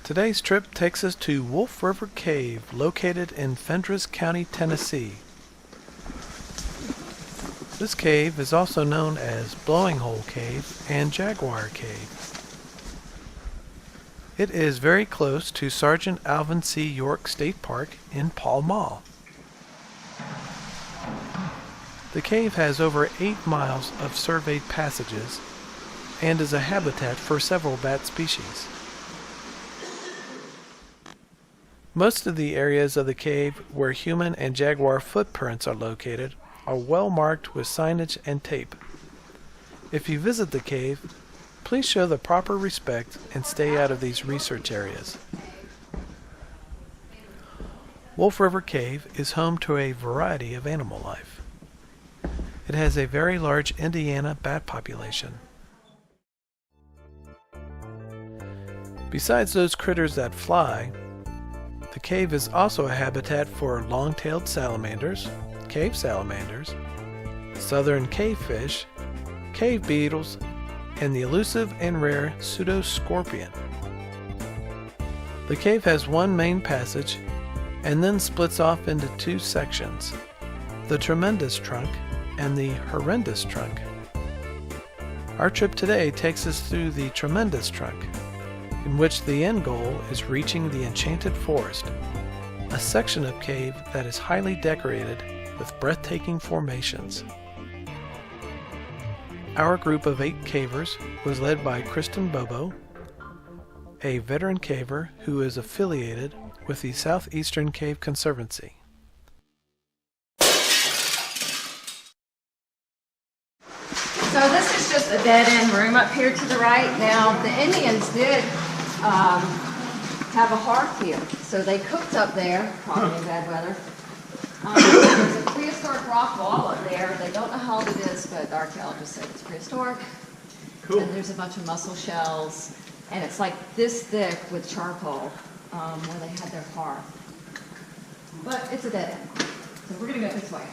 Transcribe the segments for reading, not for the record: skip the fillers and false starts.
Today's trip takes us to Wolf River Cave, located in Fentress County, Tennessee. This cave is also known as Blowing Hole Cave and Jaguar Cave. It is very close to Sergeant Alvin C. York State Park in Pall. The cave has over 8 miles of surveyed passages and is a habitat for several bat species. Most of the areas of the cave where human and jaguar footprints are located are well marked with signage and tape. If you visit the cave, please show the proper respect and stay out of these research areas. Wolf River Cave is home to a variety of animal life. It has a very large Indiana bat population. Besides those critters that fly, the cave is also a habitat for long-tailed salamanders, cave salamanders, southern cavefish, cave beetles, and the elusive and rare pseudoscorpion. The cave has one main passage and then splits off into 2 sections, the Tremendous Trunk and the Horrendous Trunk. Our trip today takes us through the Tremendous Trunk, in which the end goal is reaching the Enchanted Forest, a section of cave that is highly decorated with breathtaking formations. Our group of 8 cavers was led by Kristen Bobo, a veteran caver who is affiliated with the Southeastern Cave Conservancy. So this is just a dead-end room up here to the right. Now, the Indians did have a hearth here, so they cooked up there, probably in bad weather. There's a prehistoric rock wall up there. They don't know how old it is, but the archaeologists say it's prehistoric. Cool. And there's a bunch of mussel shells, and it's like this thick with charcoal where they had their hearth. But it's a dead end, so we're going to go this way.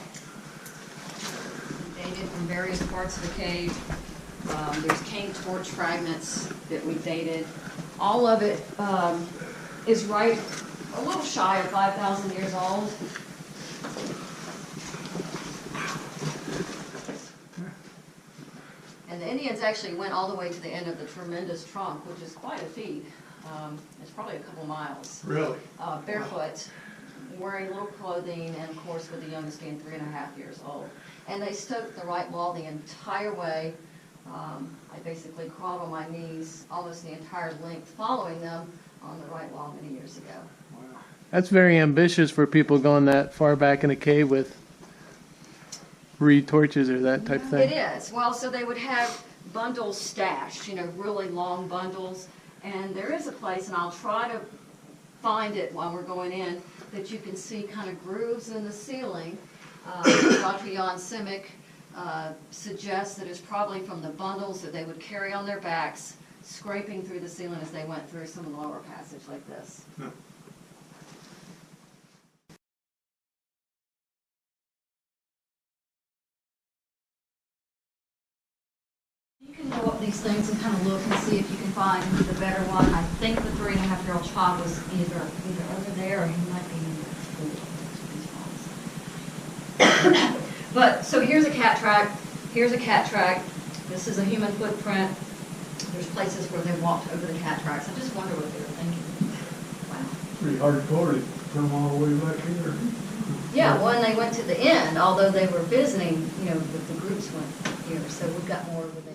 Dated from various parts of the cave. There's cane torch fragments that we dated. All of it is right a little shy of 5,000 years old. And the Indians actually went all the way to the end of the Tremendous Trunk, which is quite a feat. It's probably a couple miles. Really? Barefoot, wearing little clothing, and of course with the youngest being 3.5 years old. And they stood the right wall the entire way. I basically crawled on my knees almost the entire length, following them on the right wall many years ago. Wow. That's very ambitious for people going that far back in a cave with reed torches or that type of thing. It is. Well, so they would have bundles stashed, really long bundles. And there is a place, and I'll try to find it while we're going in, that you can see kind of grooves in the ceiling. Dr. Jan Simic suggests that it's probably from the bundles that they would carry on their backs, scraping through the ceiling as they went through some of the lower passage like this. Huh. You can go up these things and kind of look and see if you can find the better one. I think the 3.5-year-old child was either over there or he might be in the pool. But, so here's a cat track. Here's a cat track. This is a human footprint. There's places where they walked over the cat tracks. I just wonder what they were thinking. Wow. Pretty hardcore to come all the way back here. Yeah, well, and they went to the end, although they were visiting, with the groups went here. So we've got more over there.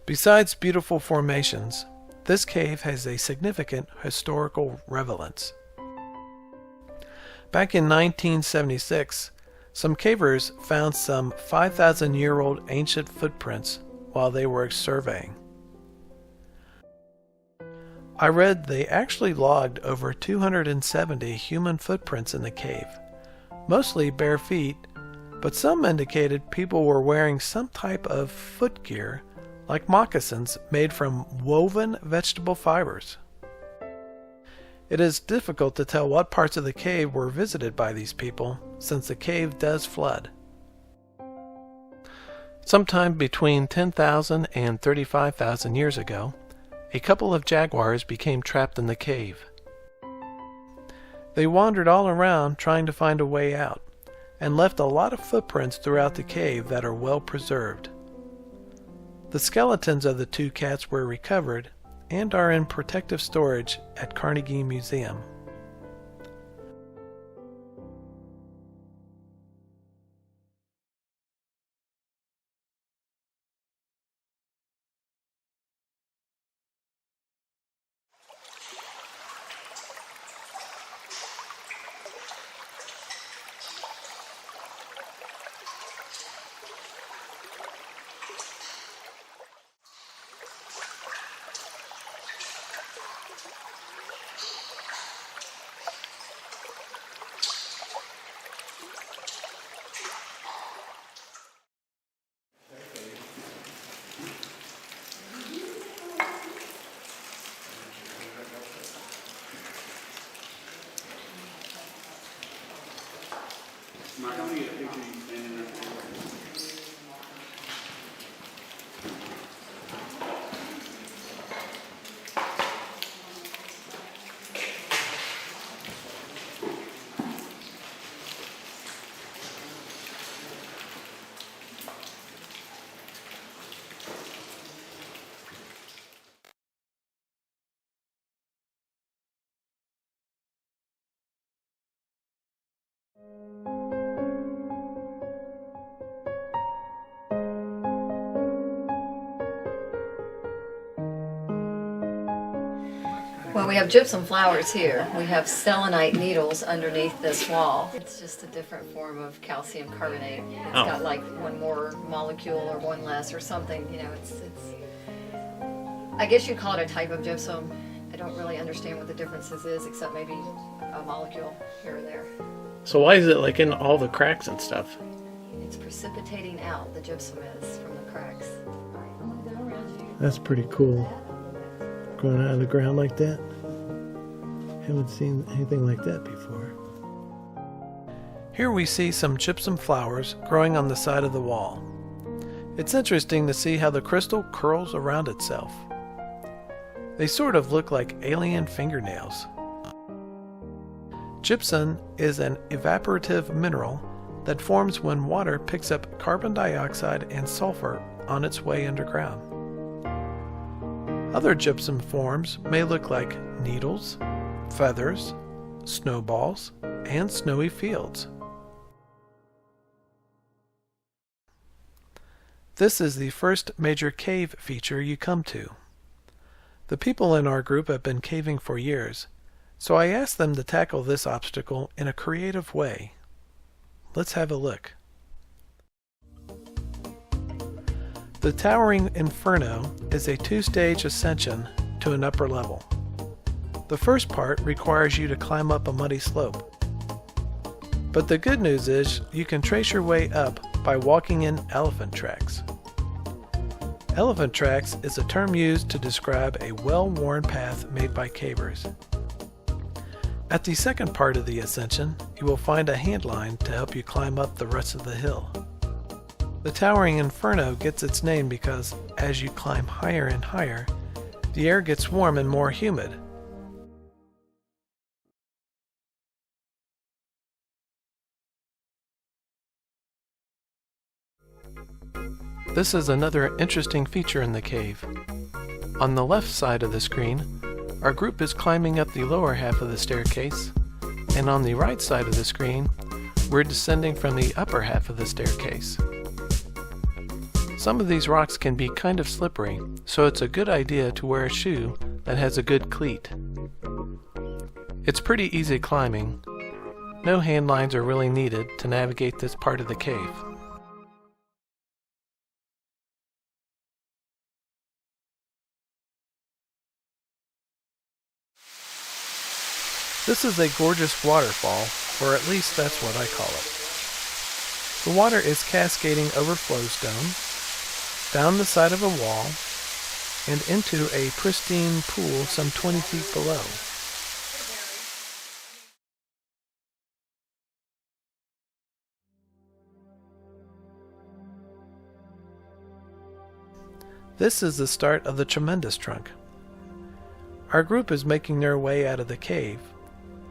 Besides beautiful formations, this cave has a significant historical relevance. Back in 1976, some cavers found some 5,000-year-old ancient footprints while they were surveying. I read they actually logged over 270 human footprints in the cave, mostly bare feet, but some indicated people were wearing some type of footgear like moccasins made from woven vegetable fibers. It is difficult to tell what parts of the cave were visited by these people, since the cave does flood. Sometime between 10,000 and 35,000 years ago, a couple of jaguars became trapped in the cave. They wandered all around trying to find a way out, and left a lot of footprints throughout the cave that are well preserved. The skeletons of the two cats were recovered and are in protective storage at Carnegie Museum. Well, we have gypsum flowers here. We have selenite needles underneath this wall. It's just a different form of calcium carbonate. It's got like one more molecule or one less or something. You know, it's. I guess you'd call it a type of gypsum. I don't really understand what the differences is, except maybe a molecule here or there. So why is it like in all the cracks and stuff? It's precipitating out, the gypsum is, from the cracks. That's pretty cool. Growing out of the ground like that. Haven't seen anything like that before. Here we see some gypsum flowers growing on the side of the wall. It's interesting to see how the crystal curls around itself. They sort of look like alien fingernails. Gypsum is an evaporative mineral that forms when water picks up carbon dioxide and sulfur on its way underground. Other gypsum forms may look like needles, feathers, snowballs, and snowy fields. This is the first major cave feature you come to. The people in our group have been caving for years, so I asked them to tackle this obstacle in a creative way. Let's have a look. The Towering Inferno is a two-stage ascension to an upper level. The first part requires you to climb up a muddy slope. But the good news is you can trace your way up by walking in elephant tracks. Elephant tracks is a term used to describe a well-worn path made by cavers. At the second part of the ascension, you will find a handline to help you climb up the rest of the hill. The Towering Inferno gets its name because, as you climb higher and higher, the air gets warm and more humid. This is another interesting feature in the cave. On the left side of the screen, our group is climbing up the lower half of the staircase, and on the right side of the screen, we're descending from the upper half of the staircase. Some of these rocks can be kind of slippery, so it's a good idea to wear a shoe that has a good cleat. It's pretty easy climbing. No hand lines are really needed to navigate this part of the cave. This is a gorgeous waterfall, or at least that's what I call it. The water is cascading over flowstone, down the side of a wall, and into a pristine pool some 20 feet below. This is the start of the tremendous trunk. Our group is making their way out of the cave,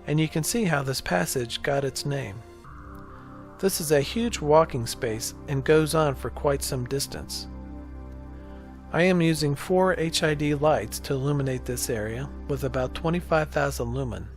and you can see how this passage got its name. This is a huge walking space and goes on for quite some distance. I am using 4 HID lights to illuminate this area with about 25,000 lumen.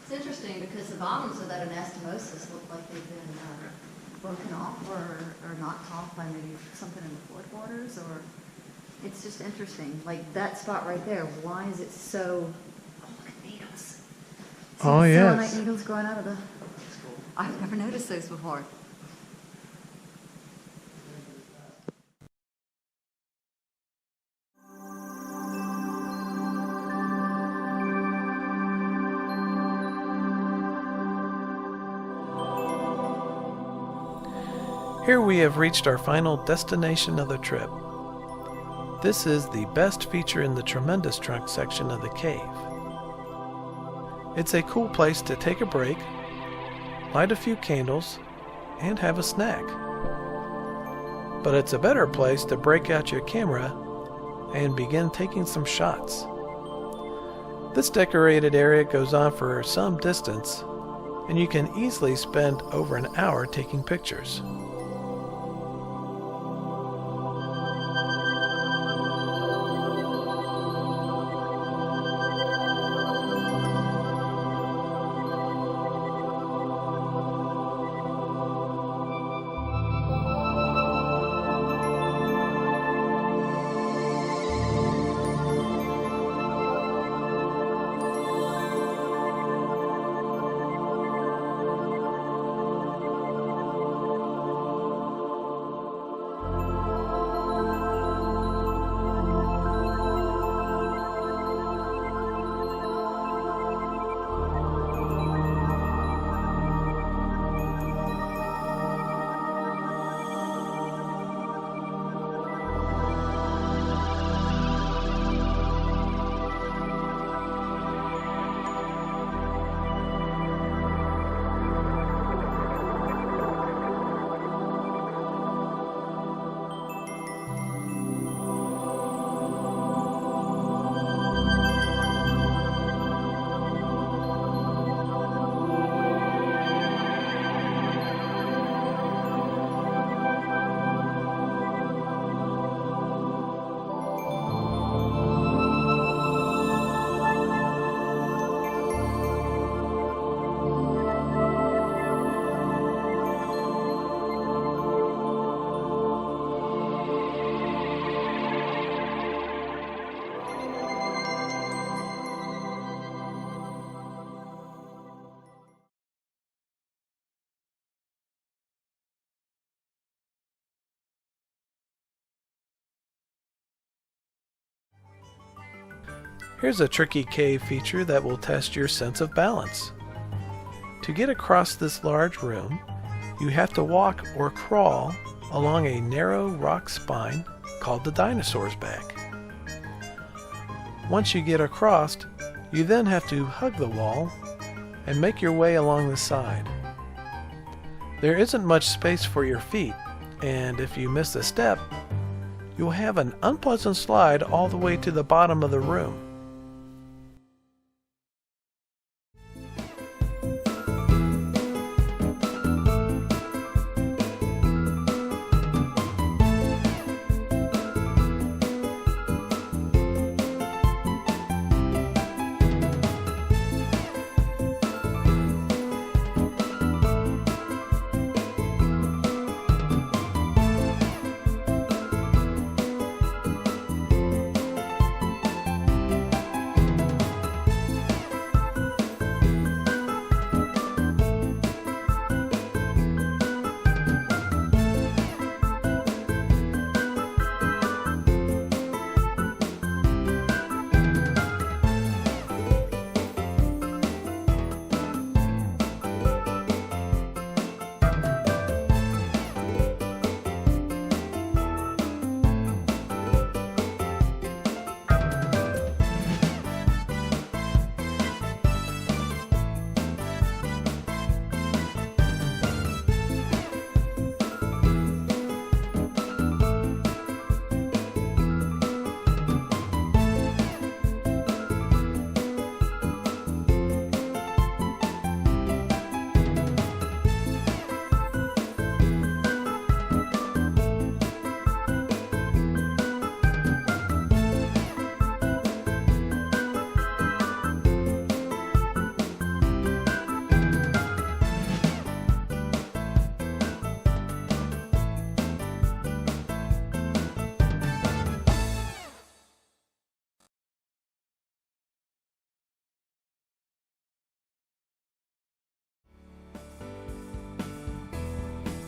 It's interesting because the bottoms of that anastomosis look like they've been broken off or knocked off by maybe something in the floodwaters, or it's just interesting. Like that spot right there, why is it so, oh, look at needles. Oh, yes. Selenite needles growing out of the, I've never noticed those before. Here we have reached our final destination of the trip. This is the best feature in the tremendous trunk section of the cave. It's a cool place to take a break, light a few candles, and have a snack. But it's a better place to break out your camera and begin taking some shots. This decorated area goes on for some distance, and you can easily spend over an hour taking pictures. Here's a tricky cave feature that will test your sense of balance. To get across this large room, you have to walk or crawl along a narrow rock spine called the dinosaur's back. Once you get across, you then have to hug the wall and make your way along the side. There isn't much space for your feet, and if you miss a step, you'll have an unpleasant slide all the way to the bottom of the room.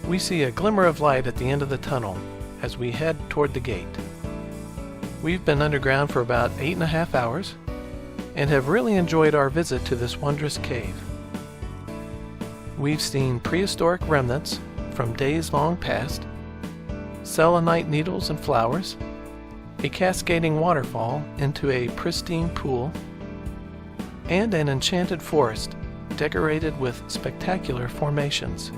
We see a glimmer of light at the end of the tunnel as we head toward the gate. We've been underground for about 8.5 hours and have really enjoyed our visit to this wondrous cave. We've seen prehistoric remnants from days long past, selenite needles and flowers, a cascading waterfall into a pristine pool, and an enchanted forest decorated with spectacular formations.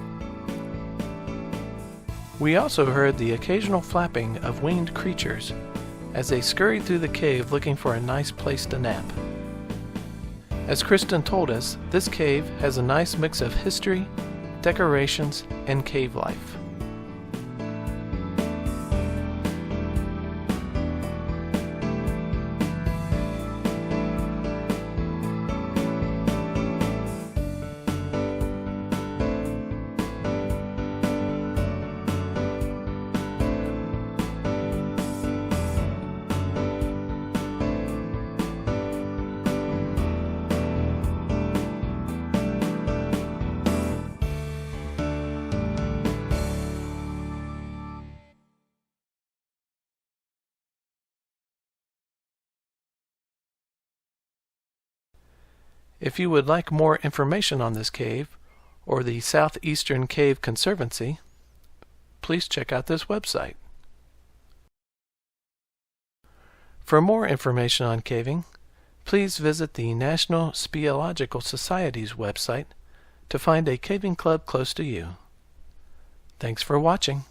We also heard the occasional flapping of winged creatures as they scurried through the cave looking for a nice place to nap. As Kristen told us, this cave has a nice mix of history, decorations, and cave life. If you would like more information on this cave or the Southeastern Cave Conservancy, please check out this website. For more information on caving, please visit the National Speleological Society's website to find a caving club close to you. Thanks for watching.